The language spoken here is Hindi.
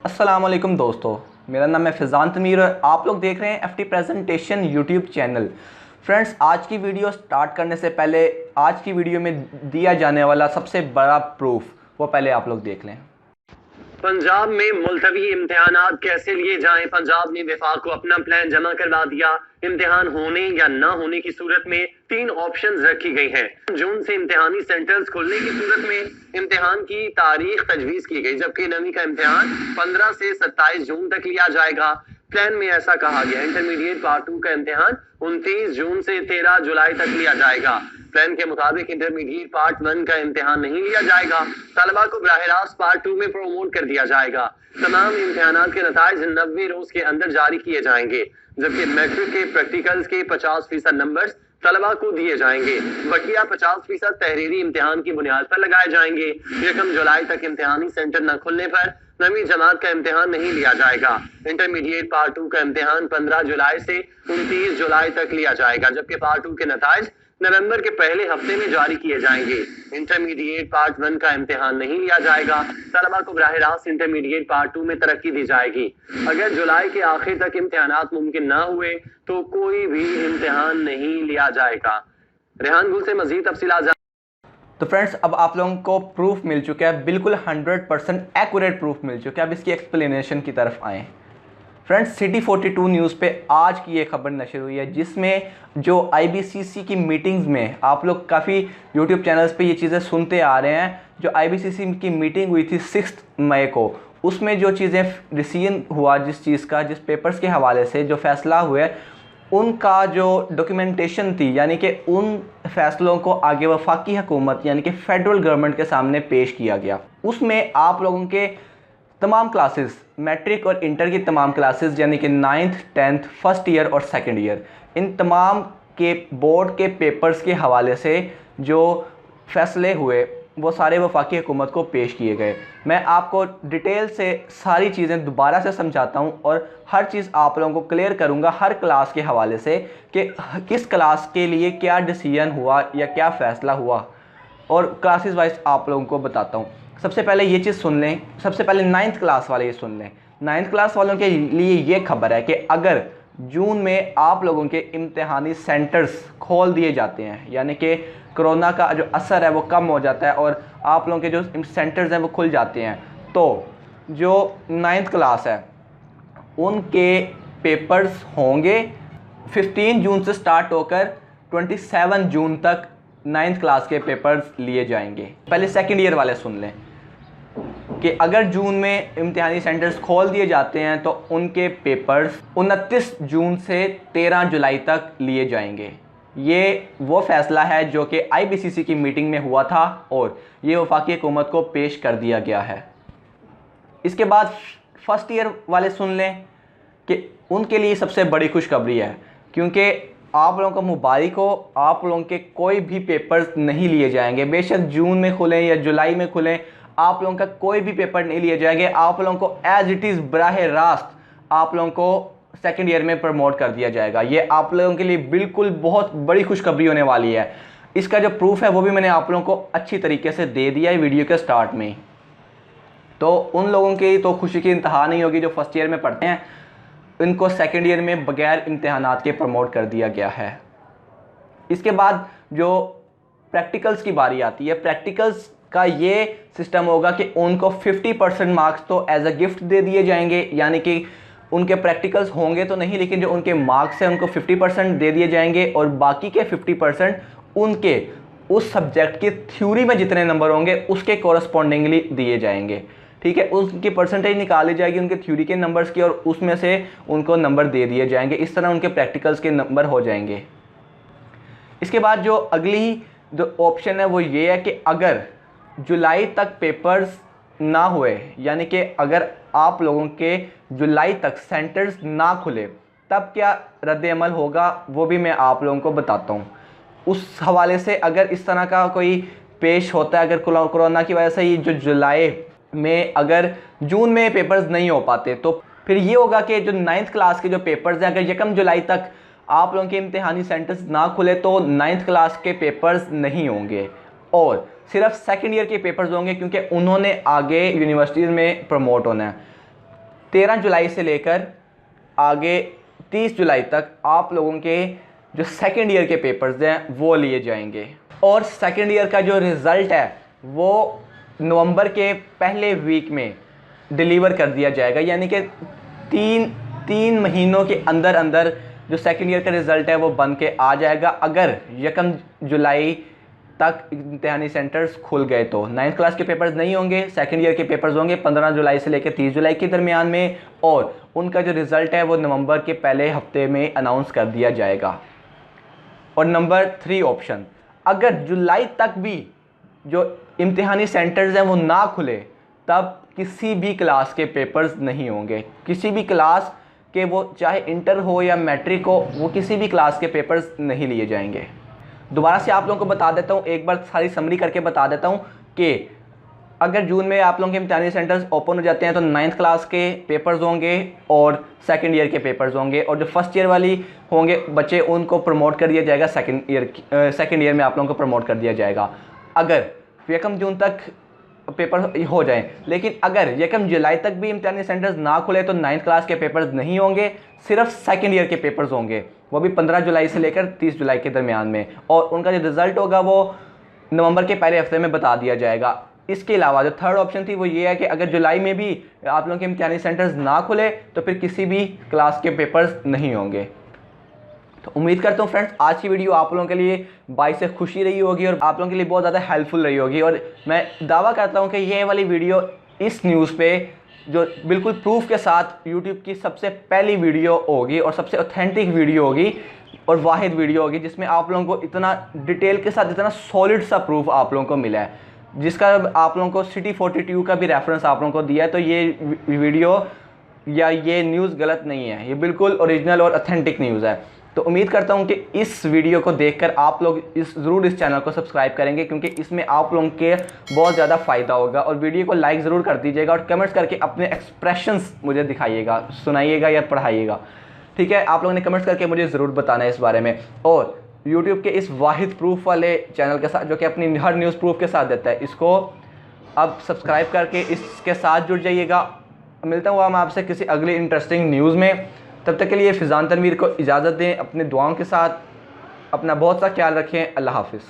अस्सलाम वालेकुम दोस्तों, मेरा नाम है फ़ैज़ान तमीर और आप लोग देख रहे हैं FT presentation YouTube channel. Friends, आज की वीडियो स्टार्ट करने से पहले आज की वीडियो में दिया जाने वाला सबसे बड़ा प्रूफ वो पहले आप लोग देख लें। पंजाब में मुलतवी इम्तिहानात कैसे लिए जाएं। पंजाब ने विफाक को अपना प्लान जमा करवा दिया। इम्तिहान होने या ना होने की सूरत में 3 ऑप्शंस रखी गई हैं। जून से इम्तिहानी सेंटर्स खुलने की सूरत में इम्तिहान की तारीख तजवीज़ की गई, जबकि नवी का इम्तिहान 15 से 27 जून तक लिया जाएगा। प्लान में ऐसा कहा गया, इंटरमीडिएट पार्ट 2 का इम्तिहान 29 जून से 13 जुलाई तक लिया जाएगा। प्लान के मुताबिक इंटरमीडिएट पार्ट 1 का इम्तिहान नहीं लिया जाएगा। तलबा को बराह रास्त पार्ट 2 में प्रमोट कर दिया जाएगा। तमाम इम्तिहानात के नताइज 90 रोज के अंदर जारी किए जाएंगे, जबकि मैट्रिक के प्रैक्टिकल्स के 50% नंबर्स तलबा को दिए जाएंगे। बकिया 50% तहरीरी इम्तिहान की बुनियाद पर लगाए जाएंगे। 1 जुलाई तक इम्तिहानी सेंटर न खुलने पर नवी जमात का इम्तिहान नहीं लिया जाएगा। इंटरमीडिएट पार्ट 2 का इम्तिहान 15 जुलाई से 29 जुलाई तक लिया जाएगा, जबकि पार्ट 2 के नताइज नवंबर के पहले हफ्ते में जारी किए जाएंगे। इंटरमीडिएट पार्ट 1 का इम्तिहान नहीं लिया जाएगा। तलबा को बराह रास्त इंटरमीडिएट पार्ट 2 में तरक्की दी जाएगी। अगर जुलाई के आखिर तक इम्तिहानात मुमकिन ना हुए तो कोई भी इम्तिहान नहीं लिया जाएगा। रेहान गुल से मजीद तफसीलात। तो फ्रेंड्स, अब आप लोगों को प्रूफ मिल चुका है, बिल्कुल 100% एक्यूरेट प्रूफ मिल चुका है। अब इसकी एक्सप्लेनेशन की तरफ आएँ। फ्रेंड्स, सिटी 42 न्यूज़ पे आज की ये खबर नशर हुई है, जिसमें जो IBCC की मीटिंग्स में आप लोग काफ़ी यूट्यूब चैनल्स पे ये चीज़ें सुनते आ रहे हैं। जो IBCC की मीटिंग हुई थी 6 मई को, उसमें जो चीज़ें डिसीजन हुआ, जिस पेपर्स के हवाले से जो फ़ैसला हुए, उनका जो डॉक्यूमेंटेशन थी, यानी कि उन फैसलों को आगे वफाकी हुकूमत यानी कि फ़ेडरल गवर्नमेंट के सामने पेश किया गया। उसमें आप लोगों के तमाम क्लासेस, मैट्रिक और इंटर की तमाम क्लासेस, यानी कि 9th 10th फर्स्ट ईयर और सेकंड ईयर, इन तमाम के बोर्ड के पेपर्स के हवाले से जो फ़ैसले हुए वो सारे वफाकी हुकूमत को पेश किए गए। मैं आपको डिटेल से सारी चीज़ें दोबारा से समझाता हूँ और हर चीज़ आप लोगों को क्लियर करूँगा हर क्लास के हवाले से कि किस क्लास के लिए क्या डिसीजन हुआ या क्या फ़ैसला हुआ, और क्लासेस वाइज आप लोगों को बताता हूँ। सबसे पहले ये चीज़ सुन लें, सबसे पहले 9th क्लास वाले ये सुन लें। 9th क्लास वालों के लिए ये खबर है कि अगर जून में आप लोगों के इम्तिहानी सेंटर्स खोल दिए जाते हैं, यानी कि कोरोना का जो असर है वो कम हो जाता है और आप लोगों के जो सेंटर्स हैं वो खुल जाते हैं, तो जो 9th क्लास है उनके पेपर्स होंगे 15 जून से स्टार्ट होकर 27 जून तक 9th क्लास के पेपर्स लिए जाएंगे। पहले सेकंड ईयर वाले सुन लें कि अगर जून में इम्तिहानी सेंटर्स खोल दिए जाते हैं तो उनके पेपर्स 29 जून से 13 जुलाई तक लिए जाएंगे। ये वो फ़ैसला है जो कि IBCC की मीटिंग में हुआ था और ये वफाकी हुकूमत को पेश कर दिया गया है। इसके बाद फर्स्ट ईयर वाले सुन लें कि उनके लिए सबसे बड़ी खुशखबरी है, क्योंकि आप लोगों को मुबारक हो, आप लोगों के कोई भी पेपर्स नहीं लिए जाएंगे। बेशक जून में खुलें या जुलाई में खुलें, आप लोगों का कोई भी पेपर नहीं लिए जाएंगे। आप लोगों को एज इट इज़ बराह रास्त आप लोगों को सेकंड ईयर में प्रमोट कर दिया जाएगा। ये आप लोगों के लिए बिल्कुल बहुत बड़ी खुशखबरी होने वाली है। इसका जो प्रूफ है वो भी मैंने आप लोगों को अच्छी तरीके से दे दिया है वीडियो के स्टार्ट में। तो उन लोगों की तो खुशी की इंतहा नहीं होगी जो फर्स्ट ईयर में पढ़ते हैं, इनको सेकेंड ईयर में बगैर इम्तिहानात के प्रमोट कर दिया गया है। इसके बाद जो प्रैक्टिकल्स की बारी आती है, प्रैक्टिकल्स का ये सिस्टम होगा कि उनको 50% मार्क्स तो एज अ गिफ्ट दे दिए जाएंगे, यानी कि उनके प्रैक्टिकल्स होंगे तो नहीं, लेकिन जो उनके मार्क्स हैं उनको 50% दे दिए जाएंगे और बाकी के 50% उनके उस सब्जेक्ट के थ्योरी में जितने नंबर होंगे उसके कॉरस्पॉन्डिंगली दिए जाएंगे। ठीक है, उनकी परसेंटेज निकाली जाएगी उनके थ्योरी के नंबर्स की और उसमें से उनको नंबर दे दिए जाएंगे। इस तरह उनके प्रैक्टिकल्स के नंबर हो जाएंगे। इसके बाद जो अगली जो ऑप्शन है वो ये है कि अगर जुलाई तक पेपर्स ना हुए, यानी कि अगर आप लोगों के जुलाई तक सेंटर्स ना खुले, तब क्या रद्द-ए-अमल होगा वो भी मैं आप लोगों को बताता हूँ। उस हवाले से अगर इस तरह का कोई पेश होता है, अगर कोरोना की वजह से ये जो जुलाई में अगर जून में पेपर्स नहीं हो पाते, तो फिर ये होगा कि जो 9th क्लास के जो पेपर्स हैं, अगर 1 जुलाई तक आप लोगों के इम्तिहानी सेंटर्स ना खुले तो 9th क्लास के पेपर्स नहीं होंगे और सिर्फ सेकंड ईयर के पेपर्स होंगे, क्योंकि उन्होंने आगे यूनिवर्सिटीज़ में प्रमोट होना है। 13 जुलाई से लेकर आगे 30 जुलाई तक आप लोगों के जो सेकेंड ईयर के पेपर्स हैं वो लिए जाएंगे। और सेकेंड ईयर का जो रिज़ल्ट है वो नवंबर के पहले वीक में डिलीवर कर दिया जाएगा, यानी कि तीन महीनों के अंदर अंदर जो सेकेंड ईयर का रिज़ल्ट है वो बन के आ जाएगा। अगर 1 जुलाई तक इम्तिहानी सेंटर्स खुल गए तो 9th क्लास के पेपर्स नहीं होंगे, सेकेंड ईयर के पेपर्स होंगे 15 जुलाई से लेकर 30 जुलाई के दरमियान में, और उनका जो रिज़ल्ट है वो नवंबर के पहले हफ्ते में अनाउंस कर दिया जाएगा। और नंबर 3 ऑप्शन, अगर जुलाई तक भी जो इम्तिहानी सेंटर्स हैं वो ना खुले तब किसी भी क्लास के पेपर्स नहीं होंगे, किसी भी क्लास के, वो चाहे इंटर हो या मैट्रिक हो, वो किसी भी क्लास के पेपर्स नहीं लिए जाएंगे। दोबारा से आप लोगों को बता देता हूँ, एक बार सारी समरी करके बता देता हूँ कि अगर जून में आप लोगों के इम्तिहानी सेंटर्स ओपन हो जाते हैं तो 9th क्लास के पेपर्स होंगे और सेकेंड ईयर के पेपर्स होंगे, और जो फर्स्ट ईयर वाली होंगे बच्चे उनको प्रमोट कर दिया जाएगा, सेकेंड ईयर में आप लोगों को प्रमोट कर दिया जाएगा अगर 1 जून तक पेपर हो जाएं। लेकिन अगर 1 जुलाई तक भी इम्तिहानी सेंटर्स ना खुले तो 9th क्लास के पेपर्स नहीं होंगे, सिर्फ सेकेंड ईयर के पेपर्स होंगे, वो भी 15 जुलाई से लेकर 30 जुलाई के दरमियान में, और उनका जो रिज़ल्ट होगा वो नवंबर के पहले हफ्ते में बता दिया जाएगा। इसके अलावा जो थर्ड ऑप्शन थी वो ये है कि अगर जुलाई में भी आप लोगों के इम्तिहानी सेंटर्स ना खुले तो फिर किसी भी क्लास के पेपर्स नहीं होंगे। तो उम्मीद करता हूँ फ्रेंड्स आज की वीडियो आप लोगों के लिए बाई से खुशी रही होगी और आप लोगों के लिए बहुत ज़्यादा हेल्पफुल रही होगी, और मैं दावा करता हूँ कि ये वाली वीडियो इस न्यूज़ पे जो बिल्कुल प्रूफ के साथ यूट्यूब की सबसे पहली वीडियो होगी और सबसे ऑथेंटिक वीडियो होगी और वाहिद वीडियो होगी जिसमें आप लोगों को इतना डिटेल के साथ इतना सॉलिड सा प्रूफ आप लोगों को मिला है, जिसका आप लोगों को सिटी 42 का भी रेफरेंस आप लोगों को दिया है। तो ये वीडियो या ये न्यूज़ गलत नहीं है, ये बिल्कुल ओरिजिनल और ऑथेंटिक न्यूज़ है। तो उम्मीद करता हूँ कि इस वीडियो को देखकर आप लोग ज़रूर इस चैनल को सब्सक्राइब करेंगे, क्योंकि इसमें आप लोगों के बहुत ज़्यादा फ़ायदा होगा। और वीडियो को लाइक ज़रूर कर दीजिएगा और कमेंट्स करके अपने एक्सप्रेशंस मुझे दिखाइएगा, सुनाइएगा या पढ़ाइएगा, ठीक है। आप लोगों ने कमेंट्स करके मुझे ज़रूर बताना है इस बारे में। और यूट्यूब के इस वाहिद प्रूफ वाले चैनल के साथ जो कि अपनी हर न्यूज़ प्रूफ के साथ देता है, इसको अब सब्सक्राइब करके इसके साथ जुड़ जाइएगा। मिलता हूँ मैं आपसे किसी अगली इंटरेस्टिंग न्यूज़ में। तब तक के लिए फिज़ान तनवीर को इजाज़त दें, अपने दुआओं के साथ अपना बहुत सा ख्याल रखें। अल्लाह हाफ़िज़।